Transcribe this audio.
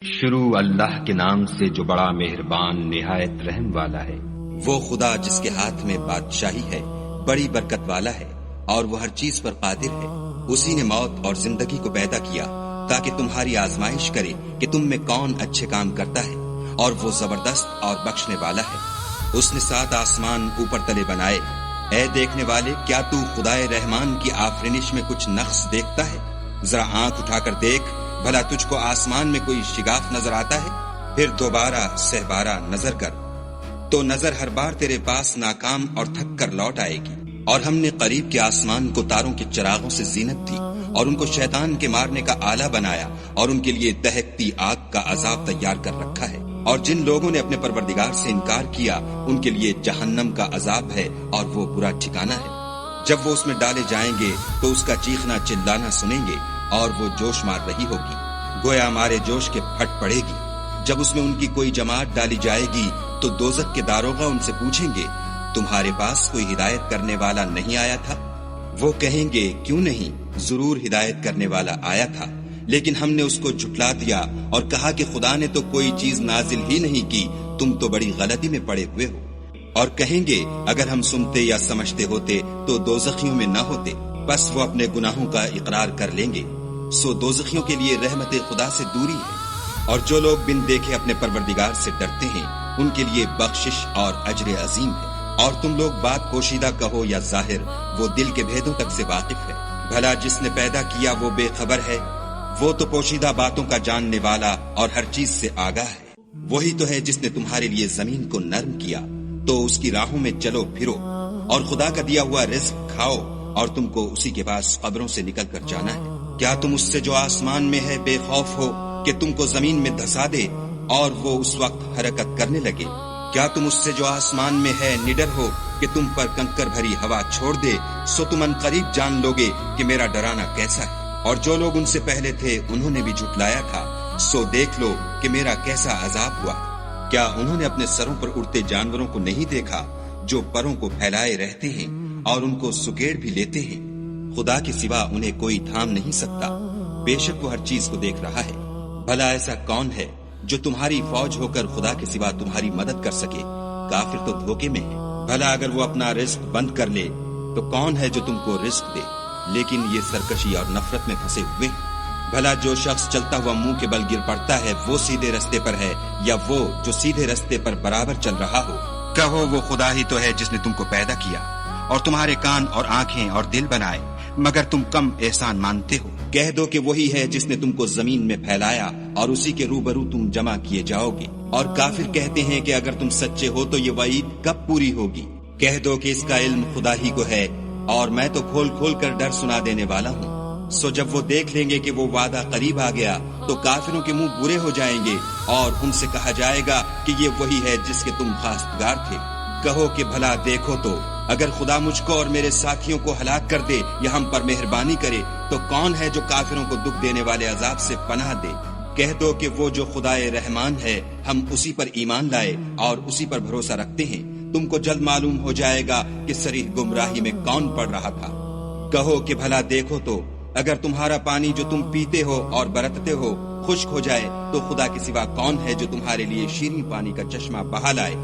شروع اللہ کے نام سے جو بڑا مہربان نہایت رحم والا ہے۔ وہ خدا جس کے ہاتھ میں بادشاہی ہے، بڑی برکت والا ہے اور وہ ہر چیز پر قادر ہے۔ اسی نے موت اور زندگی کو پیدا کیا تاکہ تمہاری آزمائش کرے کہ تم میں کون اچھے کام کرتا ہے، اور وہ زبردست اور بخشنے والا ہے۔ اس نے 7 آسمان اوپر تلے بنائے۔ اے دیکھنے والے، کیا تو خدائے رحمان کی آفرینش میں کچھ نقص دیکھتا ہے؟ ذرا آنکھ اٹھا کر دیکھ، بھلا تجھ کو آسمان میں کوئی شگاف نظر آتا ہے؟ پھر دوبارہ سہبارہ نظر کر تو نظر ہر بار تیرے پاس ناکام اور تھک کر لوٹ آئے گی۔ اور ہم نے قریب کے آسمان کو تاروں کے چراغوں سے زینت دی اور ان کو شیطان کے مارنے کا آلہ بنایا، اور ان کے لیے دہکتی آگ کا عذاب تیار کر رکھا ہے۔ اور جن لوگوں نے اپنے پروردگار سے انکار کیا، ان کے لیے جہنم کا عذاب ہے اور وہ برا ٹھکانہ ہے۔ جب وہ اس میں ڈالے جائیں گے تو اس کا چیخنا چلانا سنیں گے، اور وہ جوش مار رہی ہوگی، گویا مارے جوش کے پھٹ پڑے گی۔ جب اس میں ان کی کوئی جماعت ڈالی جائے گی تو دوزخ کے داروغہ ان سے پوچھیں گے، تمہارے پاس کوئی ہدایت کرنے والا نہیں آیا تھا؟ وہ کہیں گے، کیوں نہیں، ضرور ہدایت کرنے والا آیا تھا، لیکن ہم نے اس کو جھٹلا دیا اور کہا کہ خدا نے تو کوئی چیز نازل ہی نہیں کی، تم تو بڑی غلطی میں پڑے ہوئے ہو۔ اور کہیں گے، اگر ہم سنتے یا سمجھتے ہوتے تو دوزخیوں میں نہ ہوتے۔ بس وہ اپنے گناہوں کا اقرار کر لیں گے، سو دوزخیوں کے لیے رحمت خدا سے دوری ہے۔ اور جو لوگ بن دیکھے اپنے پروردگار سے ڈرتے ہیں، ان کے لیے بخشش اور اجر عظیم ہے۔ اور تم لوگ بات پوشیدہ کہو یا ظاہر، وہ دل کے بھیدوں تک سے واقف ہے۔ بھلا جس نے پیدا کیا وہ بے خبر ہے؟ وہ تو پوشیدہ باتوں کا جاننے والا اور ہر چیز سے آگاہ ہے۔ وہی تو ہے جس نے تمہارے لیے زمین کو نرم کیا، تو اس کی راہوں میں چلو پھرو، اور خدا کا دیا ہوا رزق کھاؤ، اور تم کو اسی کے پاس قبروں سے نکل کر جانا ہے۔ کیا تم اس سے جو آسمان میں ہے بے خوف ہو کہ تم کو زمین میں دھسا دے اور وہ اس وقت حرکت کرنے لگے؟ کیا تم اس سے جو آسمان میں ہے نڈر ہو کہ تم پر کنکر بھری ہوا چھوڑ دے؟ سو تم ان قریب جان لوگے کہ میرا ڈرانا کیسا ہے۔ اور جو لوگ ان سے پہلے تھے انہوں نے بھی جھٹلایا تھا، سو دیکھ لو کہ میرا کیسا عذاب ہوا۔ کیا انہوں نے اپنے سروں پر اڑتے جانوروں کو نہیں دیکھا جو پروں کو پھیلائے رہتے ہیں اور ان کو سکیڑ بھی لیتے ہیں؟ خدا کے سوا انہیں کوئی تھام نہیں سکتا، بے شک وہ ہر چیز کو دیکھ رہا ہے۔ بھلا ایسا کون ہے جو تمہاری فوج ہو کر خدا کے سوا تمہاری مدد کر سکے؟ کافر تو دھوکے میں ہے۔ بھلا اگر وہ اپنا رزق بند کر لے تو کون ہے جو تم کو رزق دے؟ لیکن یہ سرکشی اور نفرت میں پھنسے ہوئے ہیں۔ بھلا جو شخص چلتا ہوا منہ کے بل گر پڑتا ہے وہ سیدھے رستے پر ہے، یا وہ جو سیدھے رستے پر برابر چل رہا ہو؟ کہو، وہ خدا ہی تو ہے جس نے تم کو پیدا کیا اور تمہارے کان اور آنکھیں اور دل بنائے، مگر تم کم احسان مانتے ہو۔ کہہ دو کہ وہی ہے جس نے تم کو زمین میں پھیلایا اور اسی کے روبرو تم جمع کیے جاؤ گے۔ اور کافر کہتے ہیں کہ اگر تم سچے ہو تو یہ وعید کب پوری ہوگی؟ کہہ دو کہ اس کا علم خدا ہی کو ہے، اور میں تو کھول کھول کر ڈر سنا دینے والا ہوں۔ سو جب وہ دیکھ لیں گے کہ وہ وعدہ قریب آ گیا تو کافروں کے منہ برے ہو جائیں گے، اور ان سے کہا جائے گا کہ یہ وہی ہے جس کے تم خواستگار تھے۔ کہو کہ بھلا دیکھو تو، اگر خدا مجھ کو اور میرے ساتھیوں کو ہلاک کر دے یا ہم پر مہربانی کرے تو کون ہے جو کافروں کو دکھ دینے والے عذاب سے پناہ دے؟ کہہ دو کہ وہ جو خدائے رحمان ہے، ہم اسی پر ایمان لائے اور اسی پر بھروسہ رکھتے ہیں۔ تم کو جلد معلوم ہو جائے گا کہ صریح گمراہی میں کون پڑ رہا تھا۔ کہو کہ بھلا دیکھو تو، اگر تمہارا پانی جو تم پیتے ہو اور برتتے ہو خشک ہو جائے تو خدا کے سوا کون ہے جو تمہارے لیے شیریں پانی کا چشمہ بہا لائے؟